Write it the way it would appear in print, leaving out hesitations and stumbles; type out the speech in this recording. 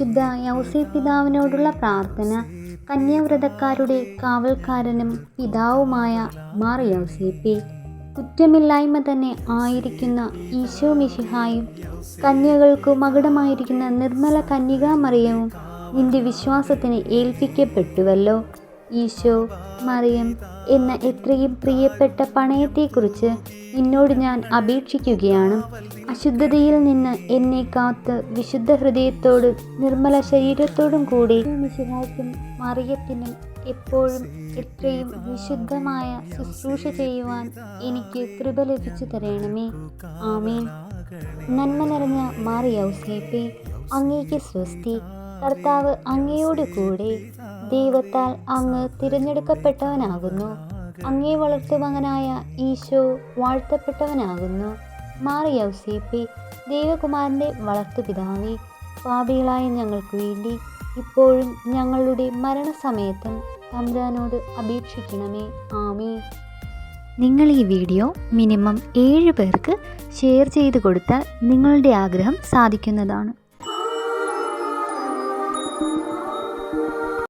വിശുദ്ധ യൗസേപ്പ് പിതാവിനോടുള്ള പ്രാർത്ഥന. കന്യാവ്രതക്കാരുടെ കാവൽക്കാരനും പിതാവുമായ മാർ യൗസേപ്പേ, കുറ്റമില്ലായ്മ തന്നെ ആയിരിക്കുന്ന ഈശോ മിശിഹായും കന്യകൾക്കു മകുടമായിരിക്കുന്ന നിർമ്മല കന്യകാ മറിയവും നിന്റെ വിശ്വാസത്തിന് ഏൽപ്പിക്കപ്പെട്ടുവല്ലോ. ഈശോ മറിയം എന്ന എത്രയും പ്രിയപ്പെട്ട പണയത്തെക്കുറിച്ച് നിന്നോട് ഞാൻ അപേക്ഷിക്കുകയാണ്. അശുദ്ധതയിൽ നിന്ന് എന്നെ കാത്ത് വിശുദ്ധ ഹൃദയത്തോടും നിർമ്മല ശരീരത്തോടും കൂടി മിശിഹായ്ക്കും മറിയത്തിനും എപ്പോഴും എത്രയും വിശുദ്ധമായ ശുശ്രൂഷ ചെയ്യുവാൻ എനിക്ക് കൃപ ലഭിച്ചു തരണമേ. ആമേൻ. നന്മ നിറഞ്ഞ മാർ യൗസേപ്പേ, അങ്ങേക്ക് സ്വസ്തി. കർത്താവ് അങ്ങയോട് കൂടെ. ദൈവത്താൽ അങ്ങ് തിരഞ്ഞെടുക്കപ്പെട്ടവനാകുന്നു. അങ്ങേ വളർത്തുമകനായ ഈശോ വാഴ്ത്തപ്പെട്ടവനാകുന്നു. മാർ യൗസേപ്പേ, ദൈവകുമാരൻ്റെ വളർത്തുപിതാവേ, പാപികളായ ഞങ്ങൾക്ക് വേണ്ടി ഇപ്പോഴും ഞങ്ങളുടെ മരണസമയത്തും തമ്പുരാനോട് അപേക്ഷിക്കണമേ. ആമേൻ. നിങ്ങൾ ഈ വീഡിയോ മിനിമം 7 പേർക്ക് ഷെയർ ചെയ്ത് കൊടുത്താൽ നിങ്ങളുടെ ആഗ്രഹം സാധിക്കുന്നതാണ്.